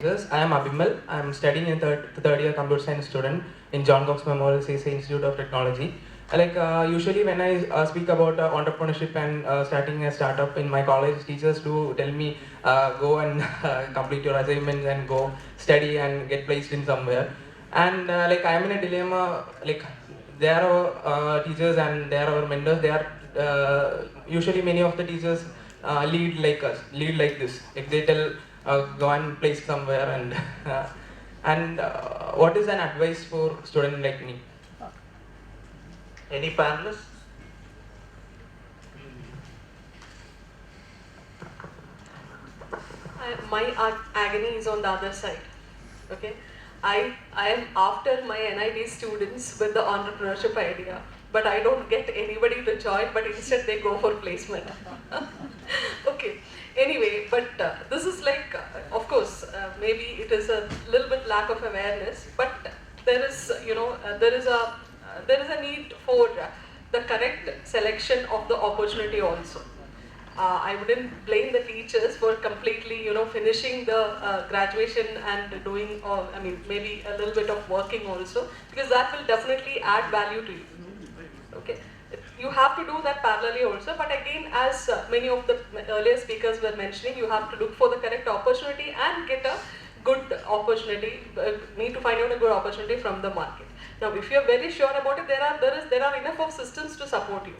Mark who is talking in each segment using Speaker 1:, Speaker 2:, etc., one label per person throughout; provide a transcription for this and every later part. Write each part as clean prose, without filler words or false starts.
Speaker 1: Yes, I am Abhimal. I am studying in third year computer science student in John Cox Memorial CC Institute of Technology. Usually when I speak about entrepreneurship and starting a startup in my college, teachers do tell me go and complete your assignments and go study and get placed in somewhere. And I am in a dilemma. There are teachers and there are our mentors. They are usually many of the teachers lead like this. Like they tell go and place somewhere and what is an advice for student like me?
Speaker 2: Any panelists?
Speaker 3: My agony is on the other side. Okay, I am after my NIIST students with the entrepreneurship idea, but I don't get anybody to join. But instead they go for placement. Okay. Anyway, but this is of course, maybe it is a little bit lack of awareness, but there is, there is a need for the correct selection of the opportunity also. I wouldn't blame the teachers for completely, finishing the graduation and doing, maybe a little bit of working also, because that will definitely add value to you. Okay, you have to do that parallelly also. But again, as many of the earlier speakers were mentioning, you have to look for the correct opportunity and get a good opportunity. Need to find out a good opportunity from the market. Now, if you are very sure about it, there are enough of systems to support you.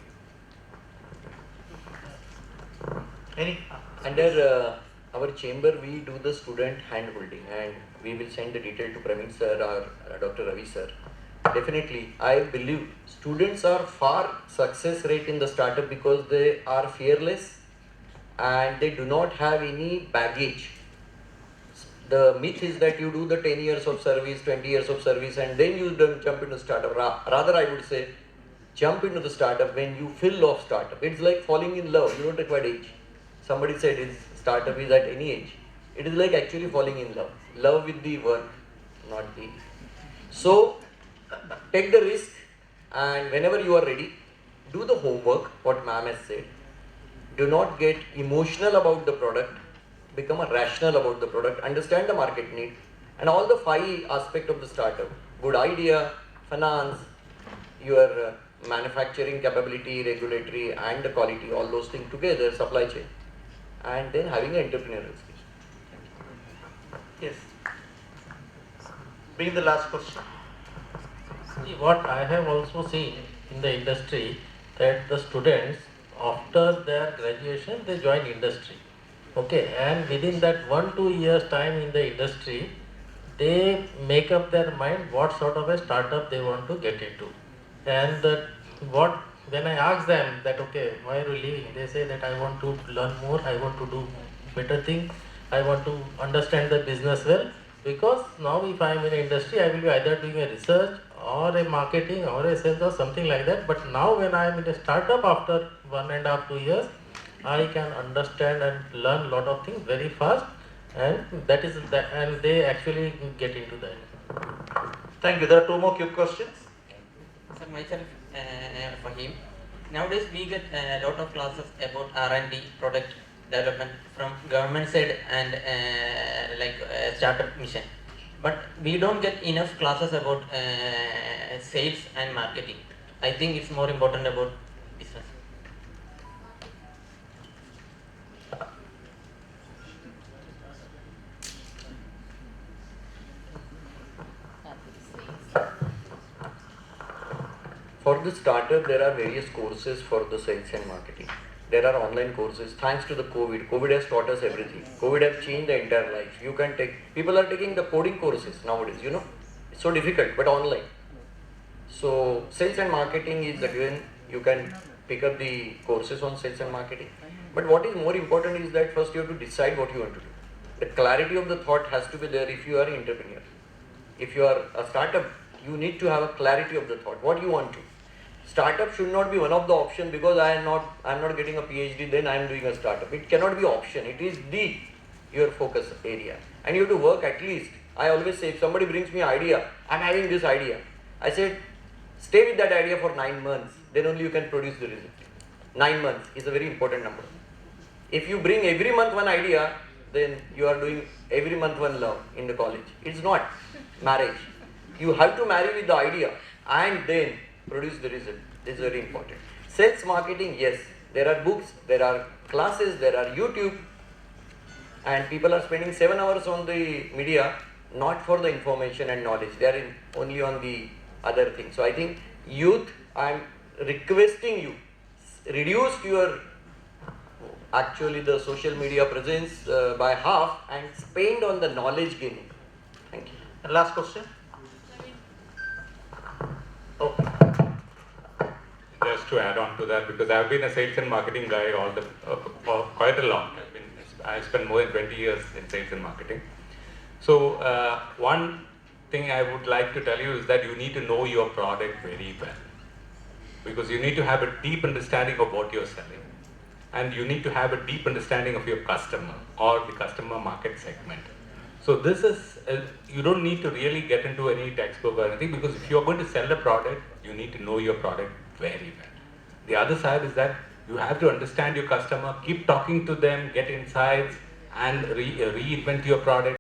Speaker 2: Under our chamber, we do the student hand holding, and we will send the detail to Praveen sir or Dr. Ravi sir. Definitely, I believe students are far success rate in the startup because they are fearless and they do not have any baggage. The myth is that you do the 10 years of service, 20 years of service, and then you don't jump into startup. Rather, I would say, jump into the startup when you feel of startup. It's like falling in love. You don't require age. Somebody said startup is at any age. It is like actually falling in love. Love with the work, not the. So, take the risk, and whenever you are ready, do the homework, what ma'am has said. Do not get emotional about the product. Become a rational about the product. Understand the market need. And all the 5 aspects of the startup. Good idea, finance, your manufacturing capability, regulatory, and the quality, all those things together, supply chain, and then having an entrepreneurial skills. Yes. Being the last question.
Speaker 4: See, what I have also seen in the industry, that the students after their graduation they join industry. Okay, and within that 1-2 years time in the industry, they make up their mind what sort of a startup they want to get into. And what when I ask them that okay, why are you leaving? They say that I want to learn more, I want to do better things, I want to understand the business well, because now if I am in the industry, I will be either doing a research or a marketing or a sales or something like that. But now when I am in a startup after 1.5-2 years, I can understand and learn a lot of things very fast, and that is that, and they actually get into that.
Speaker 2: Thank you. There are 2 more quick questions.
Speaker 5: So myself, Fahim. Nowadays we get a lot of classes about R&D, product development from government side and startup mission. But we don't get enough classes about sales and marketing. I think it's more important about business.
Speaker 2: For the startup, there are various courses for the sales and marketing. There are online courses. Thanks to the COVID, COVID has taught us everything. COVID has changed the entire life. You can take, people are taking the coding courses nowadays, It's so difficult, but online. So, sales and marketing is again, you can pick up the courses on sales and marketing. But what is more important is that first you have to decide what you want to do. The clarity of the thought has to be there if you are an entrepreneur. If you are a startup, you need to have a clarity of the thought. What you want to. Startup should not be one of the options because I am not getting a PhD, then I am doing a startup. It cannot be option. It is your focus area. And you have to work at least. I always say if somebody brings me idea, I am having this idea. I said, stay with that idea for 9 months, then only you can produce the result. 9 months is a very important number. If you bring every month one idea, then you are doing every month one love in the college. It's not marriage. You have to marry with the idea and then produce the result. This is very important. Sales marketing, yes, there are books, there are classes, there are YouTube, and people are spending 7 hours on the media, not for the information and knowledge. They are only on the other things. So I think youth, I am requesting you, reduce your actually the social media presence by half and spend on the knowledge gaining. Thank you.
Speaker 6: And last question. Okay.
Speaker 7: Just to add on to that, because I've been a sales and marketing guy for quite a long. I spent more than 20 years in sales and marketing. So one thing I would like to tell you is that you need to know your product very well, because you need to have a deep understanding of what you're selling, and you need to have a deep understanding of your customer or the customer market segment. So this is, you don't need to really get into any textbook or anything, because if you're going to sell a product, you need to know your product very well. The other side is that you have to understand your customer, keep talking to them, get insights, and reinvent your product.